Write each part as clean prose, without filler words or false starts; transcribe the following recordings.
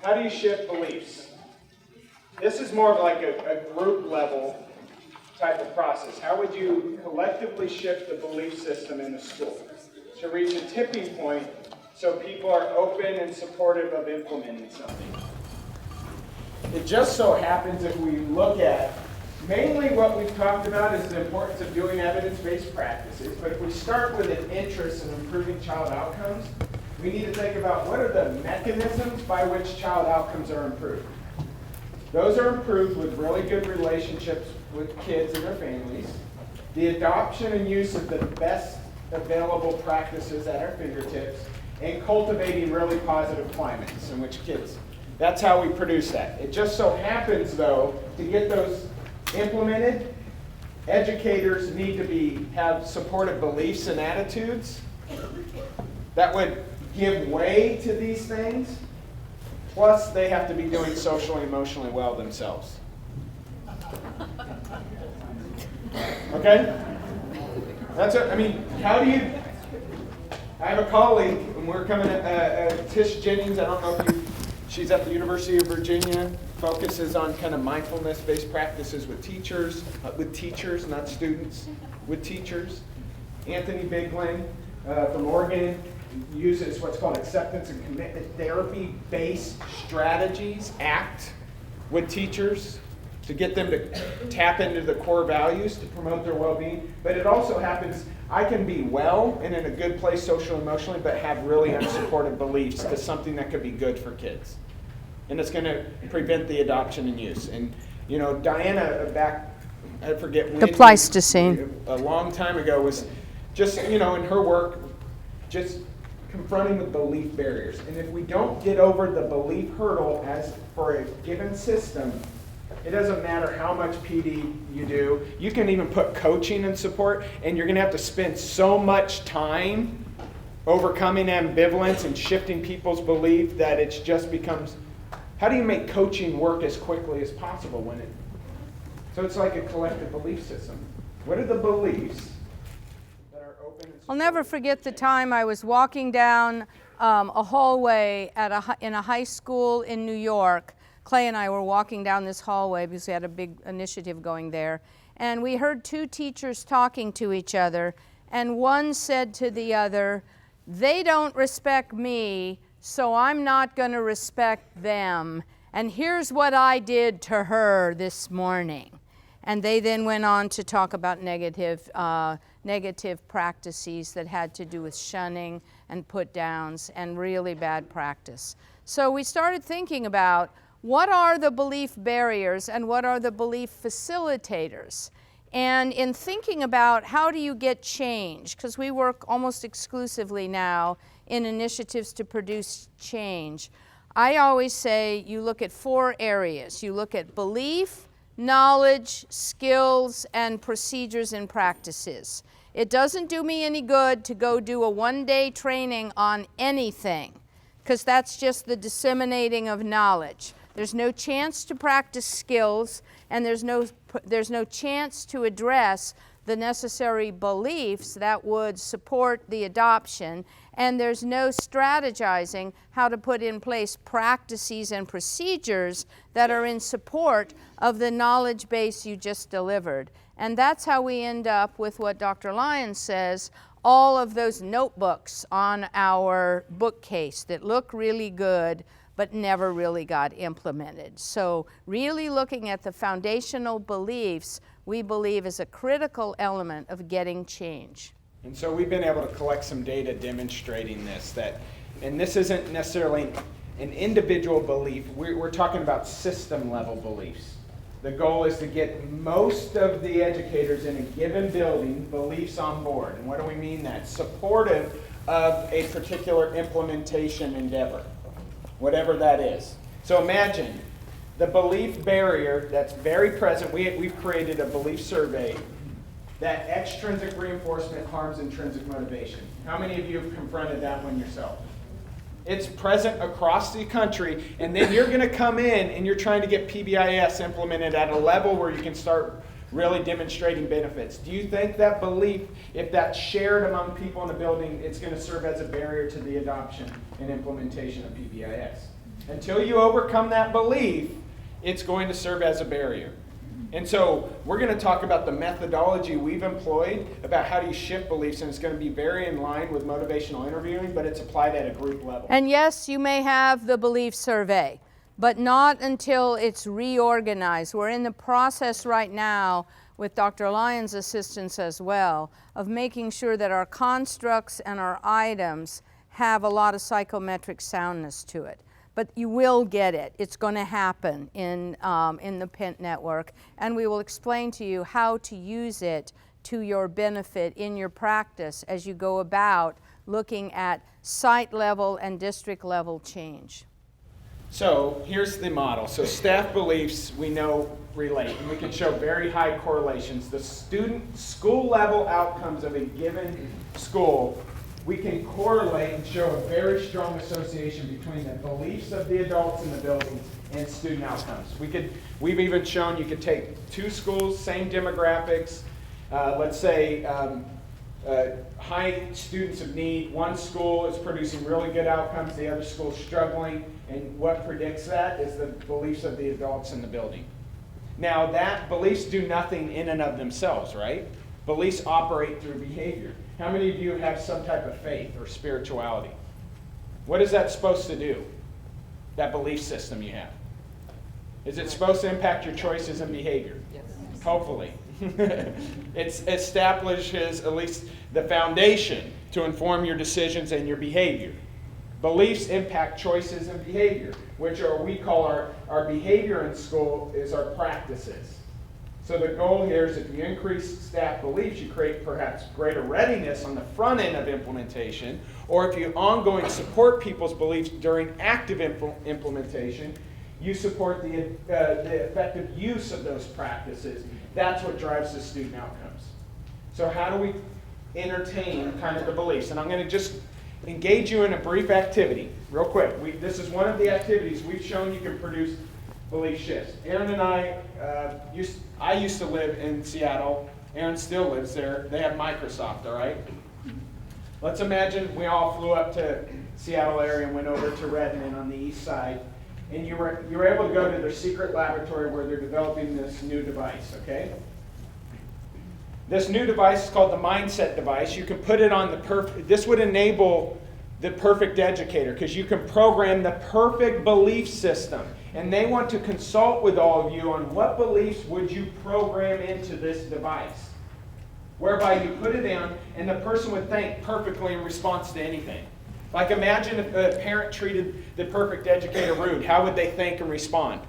how do you shift beliefs? This is more of like a group level type of process. How would you collectively shift the belief system in the school to reach a tipping point so people are open and supportive of implementing something? It just so happens if we look at mainly what we've talked about is the importance of doing evidence-based practices, but if we start with an interest in improving child outcomes, we need to think about what are the mechanisms by which child outcomes are improved. Those are improved with really good relationships with kids and their families, the adoption and use of the best available practices at our fingertips, and cultivating really positive climates in which kids. That's how we produce that. It just so happens, though, to get those implemented, educators need to have supportive beliefs and attitudes that would give way to these things, plus they have to be doing socially, emotionally well themselves. Okay? That's it. I mean, how do you... I have a colleague, and we're coming at Tish Jennings. I don't know if you... She's at the University of Virginia, focuses on kind of mindfulness-based practices with teachers, not students, with teachers. Anthony Bigling from Oregon uses what's called acceptance and commitment therapy-based strategies, ACT, with teachers to get them to tap into the core values to promote their well-being. But it also happens, I can be well and in a good place socially, emotionally, but have really unsupported beliefs to something that could be good for kids. And it's going to prevent the adoption and use. And, you know, Diana back, I forget when. The Pleistocene. A long time ago was just, you know, in her work, just confronting the belief barriers. And if we don't get over the belief hurdle as for a given system, it doesn't matter how much PD you do. You can even put coaching and support, and you're going to have to spend so much time overcoming ambivalence and shifting people's belief that it just becomes, how do you make coaching work as quickly as possible when it, so it's like a collective belief system. What are the beliefs that are open and I'll never forget the time I was walking down a hallway in a high school in New York. Clay and I were walking down this hallway because we had a big initiative going there. And we heard two teachers talking to each other. And one said to the other, "They don't respect me, so I'm not going to respect them. And here's what I did to her this morning." And they then went on to talk about negative practices that had to do with shunning and put downs and really bad practice. So we started thinking about what are the belief barriers and what are the belief facilitators? And in thinking about how do you get change, because we work almost exclusively now in initiatives to produce change, I always say you look at 4 areas. You look at belief, knowledge, skills, and procedures and practices. It doesn't do me any good to go do a one-day training on anything, because that's just the disseminating of knowledge. There's no chance to practice skills, and there's no chance to address the necessary beliefs that would support the adoption, and there's no strategizing how to put in place practices and procedures that are in support of the knowledge base you just delivered. And that's how we end up with what Dr. Lyons says, all of those notebooks on our bookcase that look really good but never really got implemented. So really looking at the foundational beliefs, we believe is a critical element of getting change. And so we've been able to collect some data demonstrating this, and this isn't necessarily an individual belief, we're talking about system level beliefs. The goal is to get most of the educators in a given building beliefs on board. And what do we mean that? Supportive of a particular implementation endeavor, whatever that is. So imagine the belief barrier that's very present. We've created a belief survey that extrinsic reinforcement harms intrinsic motivation. How many of you have confronted that one yourself? It's present across the country, and then you're going to come in and you're trying to get PBIS implemented at a level where you can start really demonstrating benefits. Do you think that belief, if that's shared among people in the building, it's going to serve as a barrier to the adoption and implementation of PBIS? Until you overcome that belief, it's going to serve as a barrier. And so we're going to talk about the methodology we've employed about how do you shift beliefs, and it's going to be very in line with motivational interviewing, but it's applied at a group level. And yes, you may have the belief survey, but not until it's reorganized. We're in the process right now, with Dr. Lyon's assistance as well, of making sure that our constructs and our items have a lot of psychometric soundness to it. But you will get it. It's going to happen in the PENT network, and we will explain to you how to use it to your benefit in your practice as you go about looking at site level and district level change. So here's the model. So staff beliefs we know relate, and we can show very high correlations. The student school level outcomes of a given school, we can correlate and show a very strong association between the beliefs of the adults in the building and student outcomes. We've even shown you could take two schools, same demographics, let's say high students of need. One school is producing really good outcomes, the other school is struggling, and what predicts that is the beliefs of the adults in the building. Now that beliefs do nothing in and of themselves, right? Beliefs operate through behavior. How many of you have some type of faith or spirituality? What is that supposed to do? That belief system you have. Is it supposed to impact your choices and behavior? Yes. Hopefully. It establishes at least the foundation to inform your decisions and your behavior. Beliefs impact choices and behavior, which are we call our behavior in school is our practices. So the goal here is if you increase staff beliefs, you create perhaps greater readiness on the front end of implementation, or if you ongoing support people's beliefs during active implementation, you support the effective use of those practices. That's what drives the student outcomes. So how do we entertain kind of the beliefs? And I'm going to just engage you in a brief activity, real quick. This is one of the activities we've shown you can produce belief shifts. Aaron and I used to live in Seattle. Aaron still lives there. They have Microsoft, all right? Let's imagine we all flew up to Seattle area and went over to Redmond on the east side, and you were able to go to their secret laboratory where they're developing this new device, okay? This new device is called the mindset device. You can put it on this would enable the perfect educator, because you can program the perfect belief system. And they want to consult with all of you on what beliefs would you program into this device, whereby you put it in and the person would think perfectly in response to anything. Like imagine if a parent treated the perfect educator rude, how would they think and respond?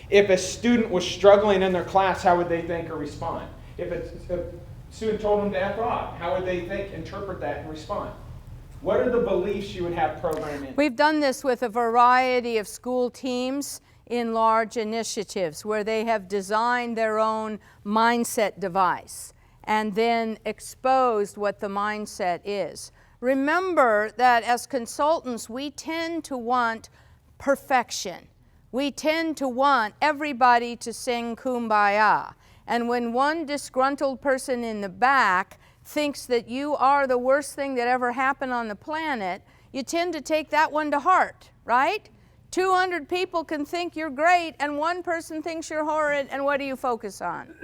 If a student was struggling in their class, how would they think or respond? If a student told them to F off, how would they think, interpret that, and respond? What are the beliefs you would have programmed in? We've done this with a variety of school teams in large initiatives where they have designed their own mindset device and then exposed what the mindset is. Remember that as consultants, we tend to want perfection. We tend to want everybody to sing Kumbaya. And when one disgruntled person in the back thinks that you are the worst thing that ever happened on the planet, you tend to take that one to heart, right? 200 people can think you're great, and one person thinks you're horrid, and what do you focus on?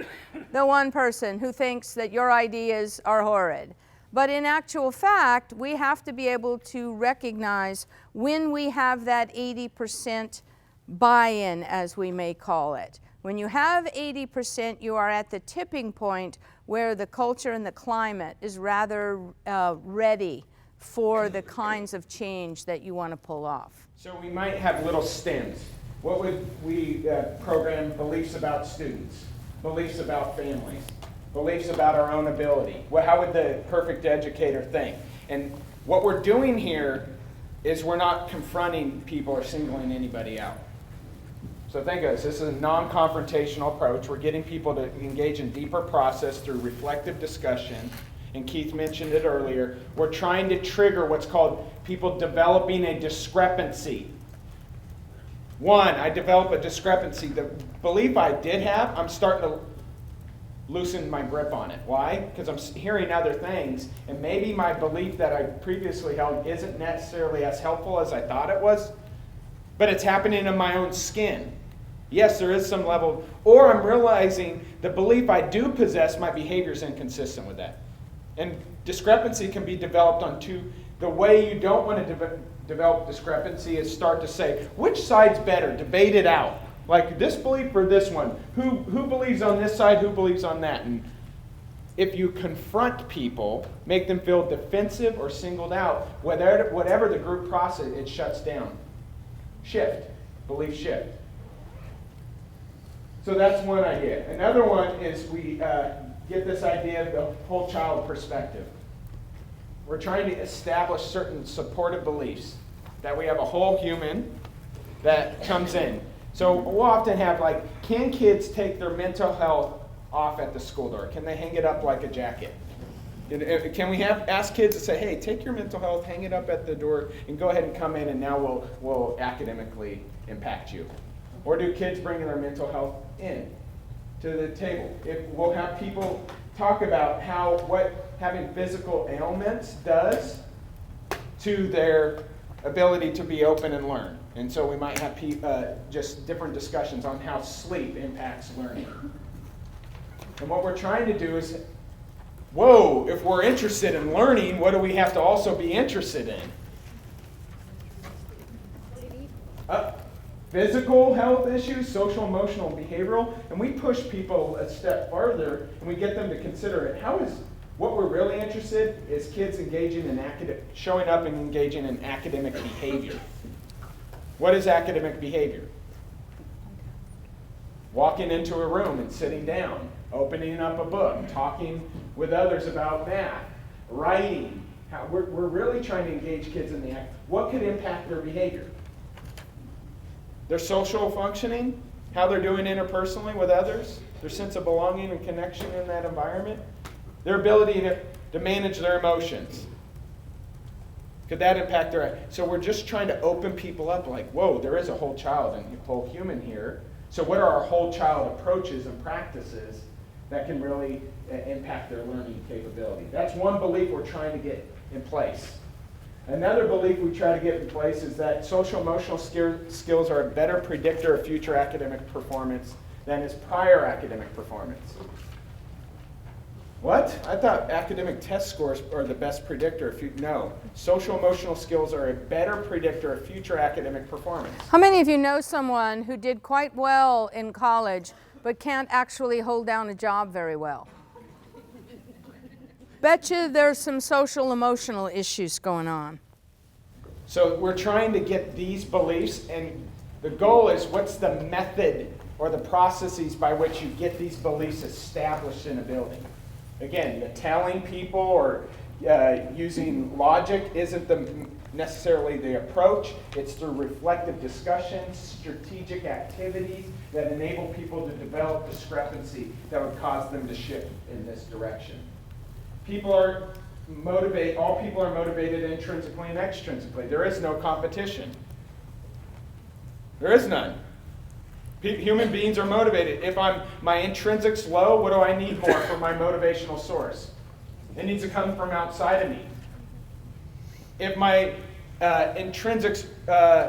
The one person who thinks that your ideas are horrid. But in actual fact, we have to be able to recognize when we have that 80% buy-in, as we may call it. When you have 80%, you are at the tipping point where the culture and the climate is rather ready for the kinds of change that you want to pull off. So we might have little stems. What would we program? Beliefs about students, beliefs about families, beliefs about our own ability. How would the perfect educator think? And what we're doing here is we're not confronting people or singling anybody out. So think of this. This is a non-confrontational approach. We're getting people to engage in deeper process through reflective discussion. And Keith mentioned it earlier. We're trying to trigger what's called people developing a discrepancy. One, I develop a discrepancy. The belief I did have, I'm starting to loosen my grip on it. Why? Because I'm hearing other things, and maybe my belief that I previously held isn't necessarily as helpful as I thought it was. but it's happening in my own skin. Yes, there is some level, or I'm realizing the belief I do possess, my behavior is inconsistent with that. And discrepancy can be developed on the way you don't want to develop discrepancy is start to say, which side's better? Debate it out. Like this belief or this one? Who believes on this side, who believes on that? And if you confront people, make them feel defensive or singled out, whatever the group process, it shuts down. Shift. Belief shift. So that's one idea. Another one is we get this idea of the whole child perspective. We're trying to establish certain supportive beliefs that we have a whole human that comes in. So we'll often have like, can kids take their mental health off at the school door? Can they hang it up like a jacket? Can we ask kids to say, hey, take your mental health, hang it up at the door, and go ahead and come in, and now we'll academically impact you? Or do kids bring their mental health in to the table? We'll have people talk about what having physical ailments does to their ability to be open and learn. And so we might have just different discussions on how sleep impacts learning. And what we're trying to do is, if we're interested in learning, what do we have to also be interested in? Physical health issues, social, emotional, behavioral, and we push people a step further, and we get them to consider it. What we're really interested in is kids engaging in showing up and engaging in academic behavior. What is academic behavior? Walking into a room and sitting down, opening up a book, talking with others about math, writing. We're really trying to engage kids in the act. What could impact their behavior? Their social functioning, how they're doing interpersonally with others, their sense of belonging and connection in that environment, their ability to manage their emotions. Could that impact their... So we're just trying to open people up like, there is a whole child and a whole human here. So what are our whole child approaches and practices that can really impact their learning capability? That's one belief we're trying to get in place. Another belief we try to get in place is that social emotional skills are a better predictor of future academic performance than is prior academic performance. What? I thought academic test scores are the best predictor of no. Social emotional skills are a better predictor of future academic performance. How many of you know someone who did quite well in college but can't actually hold down a job very well? Bet you there's some social emotional issues going on. So we're trying to get these beliefs, and the goal is what's the method or the processes by which you get these beliefs established in a building. Again, the telling people or using logic isn't necessarily the approach. It's through reflective discussions, strategic activities that enable people to develop discrepancy that would cause them to shift in this direction. All people are motivated intrinsically and extrinsically. There is no competition. There is none. Human beings are motivated. If my intrinsic's low, what do I need more for my motivational source? It needs to come from outside of me. If my intrinsic's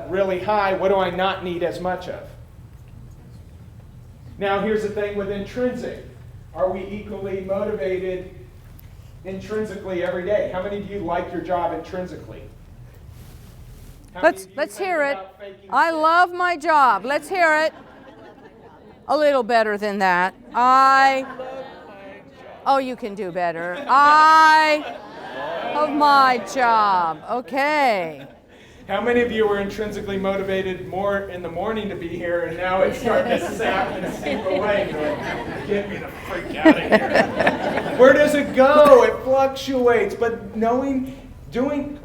really high, what do I not need as much of? Now here's the thing with intrinsic. Are we equally motivated intrinsically every day? How many of you like your job intrinsically? Let's hear it. I love my job. Let's hear it. A little better than that. Oh, you can do better. I love my job. Okay. How many of you were intrinsically motivated more in the morning to be here, and now it's starting to sap and seep away? You're like, get me the freak out of here. Where does it go? It fluctuates. But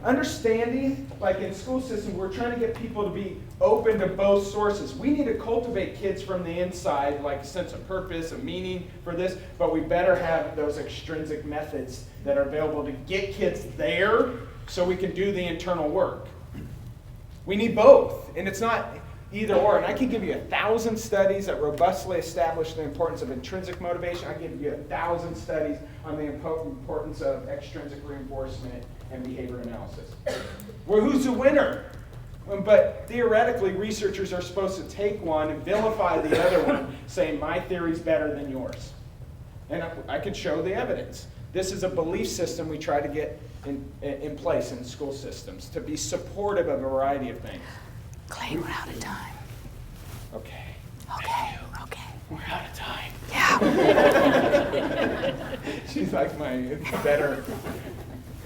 understanding, like in school systems, we're trying to get people to be open to both sources. We need to cultivate kids from the inside, like a sense of purpose, a meaning for this, but we better have those extrinsic methods that are available to get kids there so we can do the internal work. We need both, and it's not either or. And I can give you 1,000 studies that robustly establish the importance of intrinsic motivation. I can give you 1,000 studies on the importance of extrinsic reinforcement and behavior analysis. Well, who's the winner? But theoretically, researchers are supposed to take one and vilify the other one, saying my theory's better than yours. And I could show the evidence. This is a belief system we try to get in place in school systems to be supportive of a variety of things. Clay, we're out of time. Okay. Okay. We're out of time. Yeah. She's like my better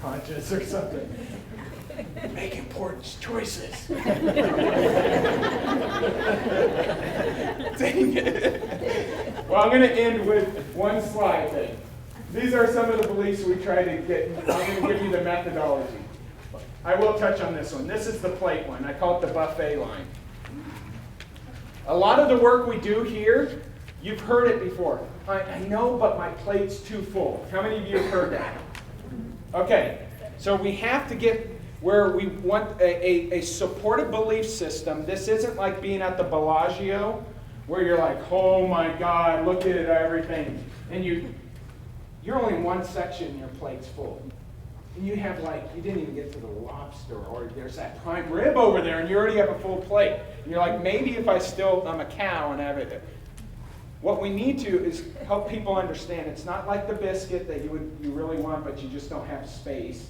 conscience or something. Make important choices. Dang it. Well, I'm going to end with one slide then. These are some of the beliefs we try to get. I'm going to give you the methodology. I will touch on this one. This is the plate one. I call it the buffet line. A lot of the work we do here, you've heard it before. I know, but my plate's too full. How many of you have heard that? Okay, so we have to get where we want a supportive belief system. This isn't like being at the Bellagio, where you're like, oh my God, look at everything. And you're only in one section and your plate's full. And you have you didn't even get to the lobster, or there's that prime rib over there, and you already have a full plate. And you're like, maybe if I'm a cow and have it. What we need to is help people understand it's not like the biscuit that you really want, but you just don't have space.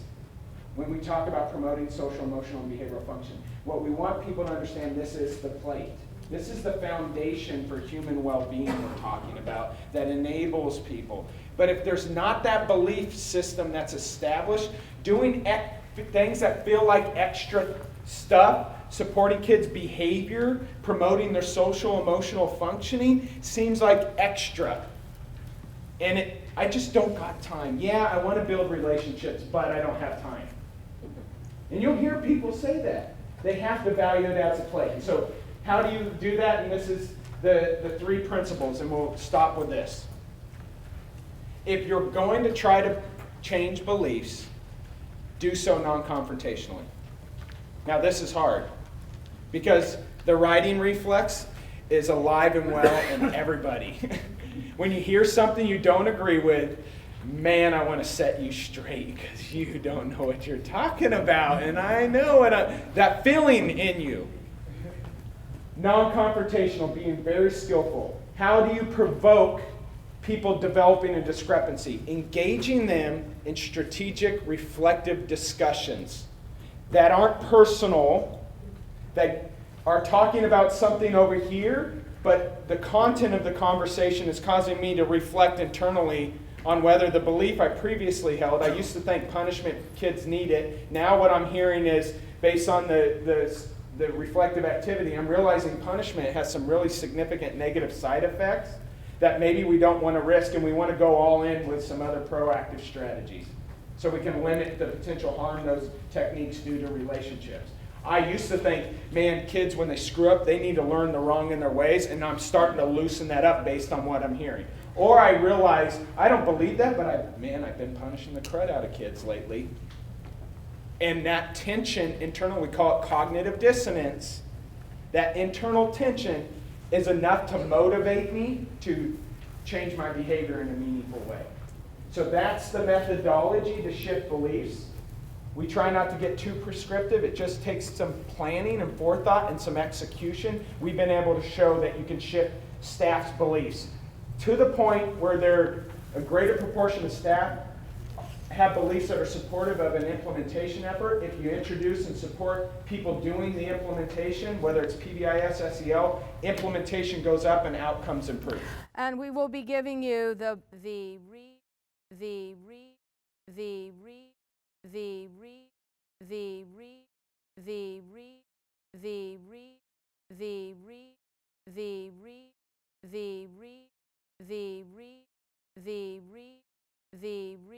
When we talk about promoting social, emotional, and behavioral function, what we want people to understand, this is the plate. This is the foundation for human well-being we're talking about that enables people. But if there's not that belief system that's established, doing things that feel like extra stuff, supporting kids' behavior, promoting their social, emotional functioning, seems like extra. And I just don't got time. Yeah, I want to build relationships, but I don't have time. And you'll hear people say that. They have to value it as a plate. And so how do you do that? And this is the three principles, and we'll stop with this. If you're going to try to change beliefs, do so non-confrontationally. Now this is hard, because the writing reflex is alive and well in everybody. When you hear something you don't agree with, man, I want to set you straight because you don't know what you're talking about. And I know that feeling in you. Non-confrontational, being very skillful. How do you provoke people developing a discrepancy? Engaging them in strategic, reflective discussions that aren't personal, that are talking about something over here, but the content of the conversation is causing me to reflect internally on whether the belief I previously held, I used to think punishment, kids need it. Now what I'm hearing is, based on the reflective activity, I'm realizing punishment has some really significant negative side effects that maybe we don't want to risk, and we want to go all in with some other proactive strategies so we can limit the potential harm those techniques do to relationships. I used to think, man, kids, when they screw up, they need to learn the wrong in their ways, and I'm starting to loosen that up based on what I'm hearing. Or I realize, I don't believe that, but I've been punishing the crud out of kids lately. And that tension, internal, we call it cognitive dissonance, that internal tension is enough to motivate me to change my behavior in a meaningful way. So that's the methodology to shift beliefs. We try not to get too prescriptive. It just takes some planning and forethought and some execution. We've been able to show that you can shift staff's beliefs to the point where a greater proportion of staff have beliefs that are supportive of an implementation effort. If you introduce and support people doing the implementation, whether it's PBIS, SEL, implementation goes up and outcomes improve. And we will be giving you the